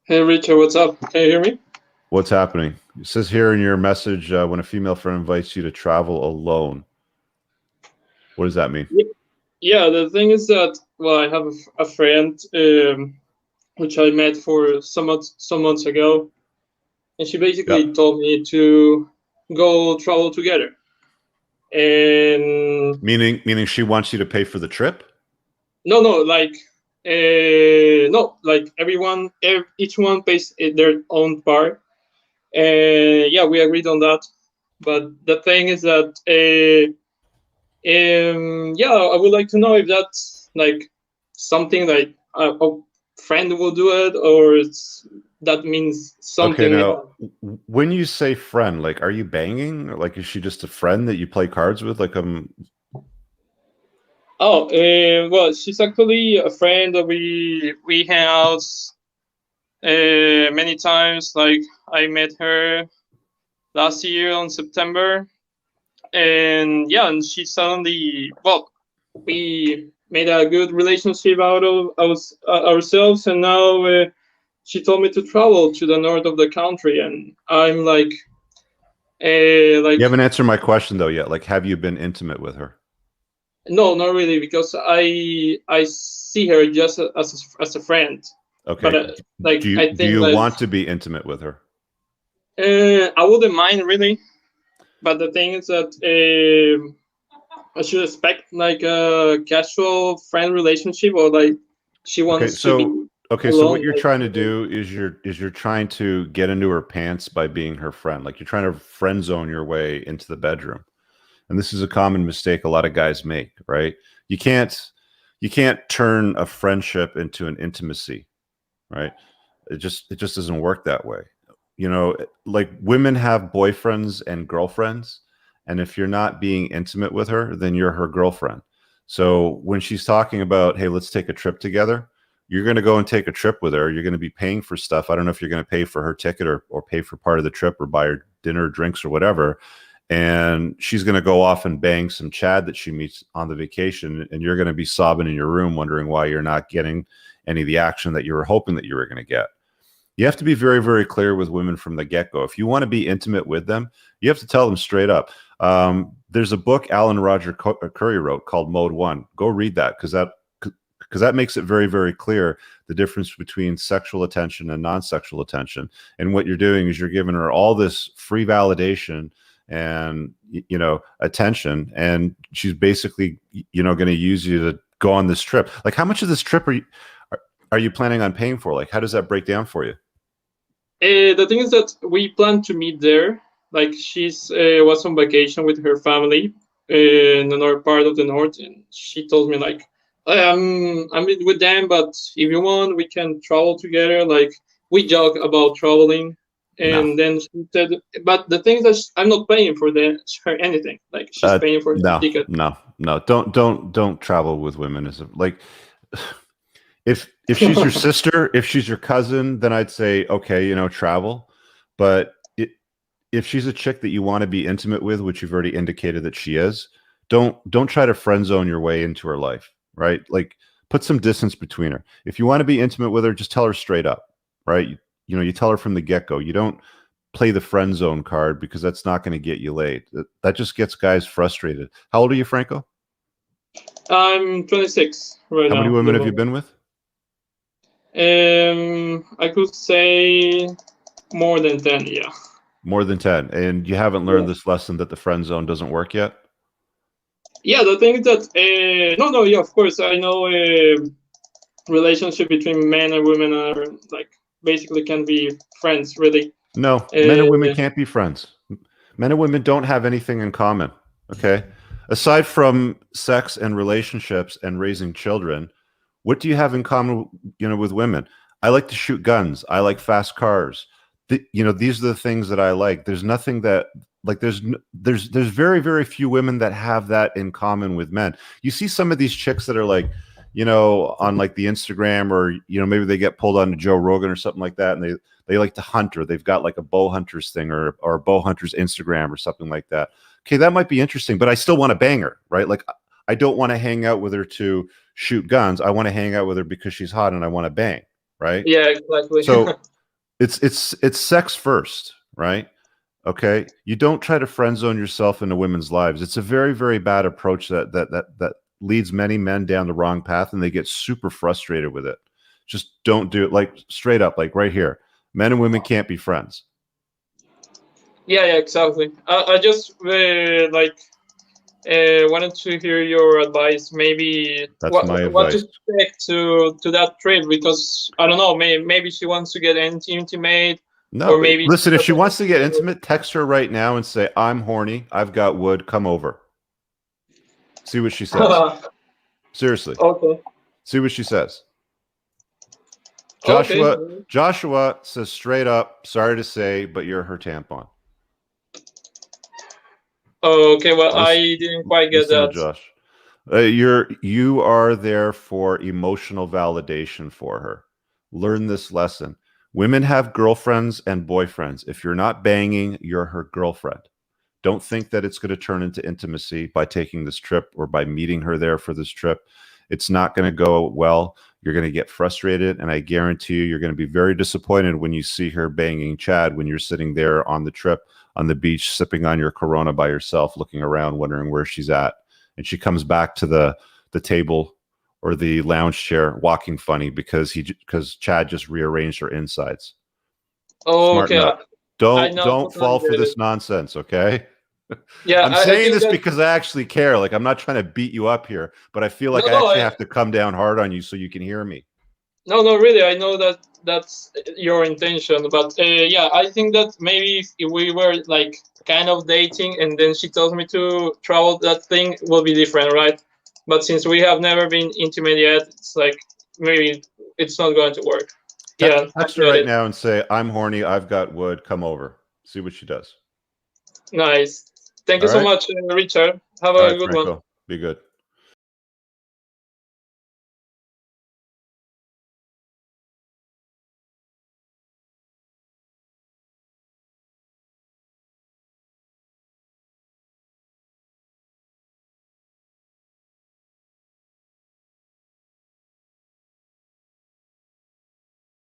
Hey Richard, what's up? Can you hear me? What's happening? It says here in your message when a female friend invites you to travel alone. What does that mean? Ye- Yeah, the thing is that I have a friend which I met for some months ago, and she Yeah. basically told me to go travel together. And Meaning she wants you to pay for the trip? no, no, no, like each one pays their own part. And yeah, we agreed on that. But the thing is that yeah, I would like to know if that's like something like a friend will do it, or that means Okay, something now else. when you say friend, like are you banging? Or, like is she just a friend that you play cards with? Oh, well, she's actually a friend that we hang out many times. Like I met her last year on September, and yeah, and she suddenly we made a good relationship out of ourselves, and now she told me to travel to the north of the country, and I'm like You haven't answered my question though yet. Like have you been intimate with her? no, not really, because I see her just as a friend, but Okay. like Do you I do think you like want to be intimate with her? I wouldn't mind really, but the thing is that I should expect like a casual friend relationship, or like she Okay, wants to be so what alone. you're Like, trying to do is you're trying to get into her pants by being her friend. Like you're trying to friend zone your way into the bedroom. And this is a common mistake a lot of guys make, right? You can't you can't turn a friendship into an intimacy, right? It just doesn't work that way. You know, like women have boyfriends and girlfriends, and if you're not being intimate with her, then you're her girlfriend. So when she's talking about, hey, let's take a trip together, you're going to go and take a trip with her. You're going to be paying for stuff. I don't know if you're going to pay for her ticket or pay for part of the trip or buy her dinner, drinks, or whatever. And she's going to go off and bang some Chad that she meets on the vacation, and you're going to be sobbing in your room wondering why you're not getting any of the action that you were hoping that you were going to get. You have to be very, very clear with women from the get go. If you want to be intimate with them, you have to tell them straight up. There's a book Alan Roger Curry wrote called Mode One. Go read that because that makes it very, very clear the difference between sexual attention and non-sexual attention. And what you're doing is you're giving her all this free validation and attention, and she's basically going to use you to go on this trip. Like, how much of this trip are you planning on paying for? Like, how does that break down for you? the thing is that we plan to meet there. Like she's was on vacation with her family in another part of the north, and she told me like, I'm with them, but if you want, we can travel together. Like we joke about traveling, No. and then she said, but the thing is that I'm not paying for her anything. Like she's paying for the No, ticket. no, no. Don't travel with women. Is like if she's your sister, if she's your cousin, then I'd say okay, travel. But if she's a chick that you want to be intimate with, which you've already indicated that she is, don't try to friend zone your way into her life, right? Like put some distance between her. If you want to be intimate with her, just tell her straight up, right? You tell her from the get go. You don't play the friend zone card because that's not going to get you laid. That just gets guys frustrated. How old are you, Franco? I'm 26 right How many now, the women have you moment. been with? I could say more than 10. Yeah. More than 10. And you haven't Yeah. learned this lesson that the friend zone doesn't work yet? Yeah, the thing is that no, no, yeah, of course, I know relationship between men and women are like basically can be friends, really. No, men and women Uh, can't be friends. Men and women don't have anything in common. Okay. Aside from sex and relationships and raising children, what do you have in common, with women? I like to shoot guns. I like fast cars. These are the things that I like. There's nothing that like there's very, very few women that have that in common with men. You see some of these chicks that are like, on like the Instagram, or maybe they get pulled on to Joe Rogan or something like that, and they like to hunt, or they've got like a bow hunters thing, or a bow hunters Instagram or something like that. Okay, that might be interesting, but I still want to bang her, right? Like I don't want to hang out with her to shoot guns. I want to hang out with her because she's hot and I want to bang, right? yeah, exactly. So it's sex first, right? Okay, you don't try to friend zone yourself into women's lives. It's a very, very bad approach that leads many men down the wrong path, and they get super frustrated with it. Just don't do it. Like straight up, like right here, men and women can't be friends. Yeah, yeah, exactly. I just wanted to hear your advice. Maybe That's my what to advice. expect to that trip, because I don't know. Maybe she wants to get intimate, No, or maybe she listen, if she doesn't. wants to get intimate, text her right now and say, I'm horny. I've got wood. Come over. See what she says. Seriously. Okay. See what she says. Okay. Joshua says straight up, sorry to say, but you're her tampon. Okay. Well, I Listen, didn't quite get listen to that. Josh. You are there for emotional validation for her. Learn this lesson. Women have girlfriends and boyfriends. If you're not banging, you're her girlfriend. Don't think that it's going to turn into intimacy by taking this trip or by meeting her there for this trip. It's not going to go well. You're going to get frustrated, and I guarantee you're going to be very disappointed when you see her banging Chad when you're sitting there on the trip on the beach, sipping on your Corona by yourself, looking around, wondering where she's at. And she comes back to the table or the lounge chair walking funny because Chad just rearranged her insides. Oh, Smarten okay. up. I Don't now don't totally fall for get it. this nonsense, okay? Yeah, I'm I saying think this that because I actually care. Like, I'm not trying to beat you up here, but I feel like no, I no, actually have to come down hard on you so you can hear me. no, really. I know that that's your intention, but yeah, I think that maybe if we were like kind of dating, and then she tells me to travel, that thing will be different, right? But since we have never been intimate yet, it's like maybe it's not going to work. Yeah, I Text her get right it. now and say, I'm horny. I've got wood. Come over. See what she does. Nice. Thank you All so right. much, Richard. Have All a right, good one. Franco. Be good.